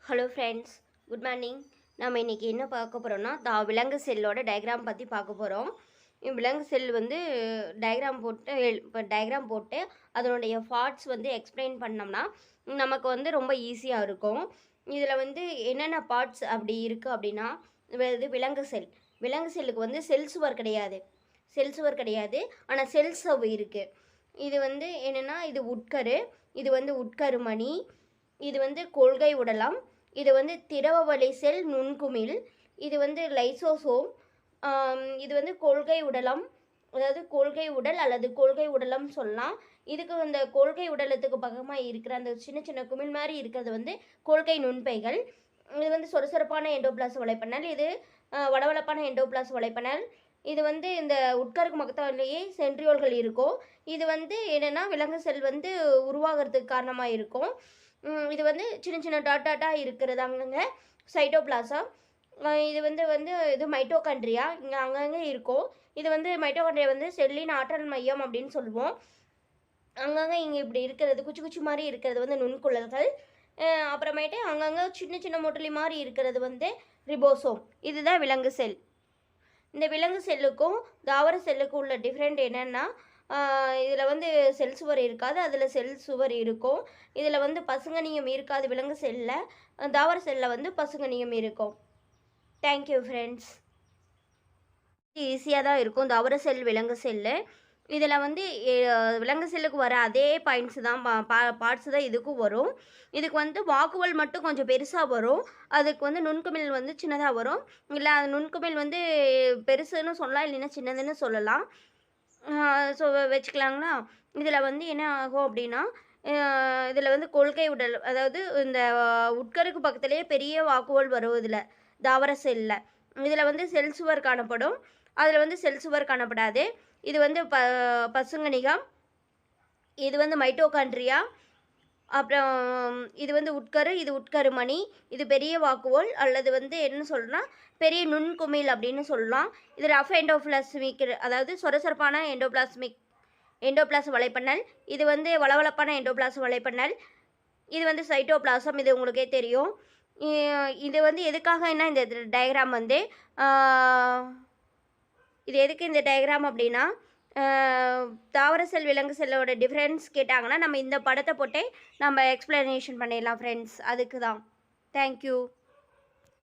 Hello friends, good morning. நம்ம இன்றைக்கி என்ன பார்க்க போகிறோம்னா விலங்கு செல்லோட டயக்ராம் பற்றி பார்க்க போகிறோம். விலங்கு செல் வந்து டயக்ராம் போட்டு அதனுடைய பார்ட்ஸ் வந்து எக்ஸ்பிளைன் பண்ணோம்னா நமக்கு வந்து ரொம்ப ஈஸியாக இருக்கும். இதில் வந்து என்னென்ன பார்ட்ஸ் அப்படி இருக்குது அப்படின்னா, இது விலங்கு செல்லுக்கு வந்து செல் சுவர் கிடையாது, ஆனால் செல் சவ்வு இருக்குது. இது வந்து என்னென்னா, இது உட்கரு, இது வந்து உட்கருமணி, இது வந்து கொள்கை உடலம், இது வந்து திரவ வழி செல் நுண்குமிழ், இது வந்து லைசோசோம், இது வந்து கொள்கை உடலம், அதாவது கொள்கை உடல் அல்லது கொள்கை உடலம் சொல்லலாம். இதுக்கு அந்த கொள்கை உடலத்துக்கு பக்கமாக இருக்கிற அந்த சின்ன சின்ன குமிழ் மாதிரி இருக்கிறது வந்து கொள்கை நுண்பைகள். இது வந்து சொரசொரப்பான எண்டோபிளாஸ் வலைப்பண்ணல், இது வளவளப்பான எண்டோபிளாஸ் வலைப்பண்ணல். இது வந்து இந்த உட்கருக்கு பக்கத்தாலேயே சென்ட்ரியோல்கள் இருக்கும். இது வந்து என்னென்னா விலங்கு செல் வந்து உருவாகிறதுக்கு காரணமாக இருக்கும். இது வந்து சின்ன சின்ன டாட்டாக இருக்கிறது அங்கங்கே சைட்டோபிளாசம். இது வந்து இது மைட்டோகாண்ட்ரியா இங்கே அங்கங்கே இருக்கும். இது வந்து மைட்டோகாண்ட்ரியா வந்து செல்லின் ஆற்றல் மையம் அப்படின்னு சொல்லுவோம். அங்கங்கே இங்கே இப்படி இருக்கிறது குச்சி குச்சி மாதிரி இருக்கிறது வந்து நுண்குழல்கள். அப்புறமேட்டு அங்கங்கே சின்ன சின்ன மொட்டலி மாதிரி இருக்கிறது வந்து ரிபோசோம். இதுதான் விலங்கு செல். இந்த விலங்கு செல்லுக்கும் தாவர செல்லுக்கும் உள்ள டிஃப்ரெண்ட் என்னென்னா, இதில் வந்து செல் சுவர் இருக்காது, அதில் செல் சுவர் இருக்கும். இதில் வந்து பசுங்கனியம் இருக்காது விலங்கு செல்லில், தாவர செல்லில் வந்து பசுங்கனியம் இருக்கும். Thank you friends. ஈஸியாக தான் இருக்கும் தாவர செல் விலங்கு செல்லு. இதில் வந்து விலங்கு செல்லுக்கு வர அதே பாயிண்ட்ஸு தான் பார்ட்ஸு தான் இதுக்கும் வரும். இதுக்கு வந்து வாக்குவல் மட்டும் கொஞ்சம் பெருசாக வரும், அதுக்கு வந்து நுண்குமிழ் வந்து சின்னதாக வரும். இல்லை நுண்குமிழ் வந்து பெருசுன்னு சொல்லலாம், இல்லைன்னா சின்னதுன்னு சொல்லலாம். ஸோ வச்சுக்கலாங்களா. இதில் வந்து என்ன ஆகும் அப்படின்னா, இதில் வந்து கொள்கை உடல், அதாவது இந்த உட்கருக்கு பக்கத்துலேயே பெரிய வாக்குவல் வரும் இதில் தாவர செல்லில். இதில் வந்து செல் சுவர் காணப்படும், அதில் வந்து செல் சுவர் காணப்படாது. இது வந்து பசுங்கனிகம், இது வந்து மைட்டோகாண்ட்ரியா, அப்புறம் இது வந்து உட்கரு, இது உட்கருமணி, இது பெரிய வாக்குவோல் அல்லது வந்து என்ன சொல்கிறோன்னா பெரிய நுண்குமிழ் அப்படின்னு சொல்லலாம். இது ரஃப் எண்டோபிளாஸ்மிக், அதாவது சொரசொரப்பான எண்டோபிளாஸ் வலைப்பண்ணல். இது வந்து வளவளப்பான எண்டோபிளாஸ் வலைப்பண்ணல். இது வந்து சைட்டோபிளாசம், இது உங்களுக்கே தெரியும். இது வந்து எதுக்காக என்ன இந்த டயக்ராம் வந்து இது எதுக்கு இந்த டயக்ராம் அப்படின்னா, தாவர செல் விலங்கு செல்லோட டிஃப்ரென்ஸ் கேட்டாங்கன்னா நம்ம இந்த படத்தை போட்டே நம்ம எக்ஸ்ப்ளனேஷன் பண்ணிடலாம் ஃப்ரெண்ட்ஸ். அதுக்கு தான். தேங்க்யூ.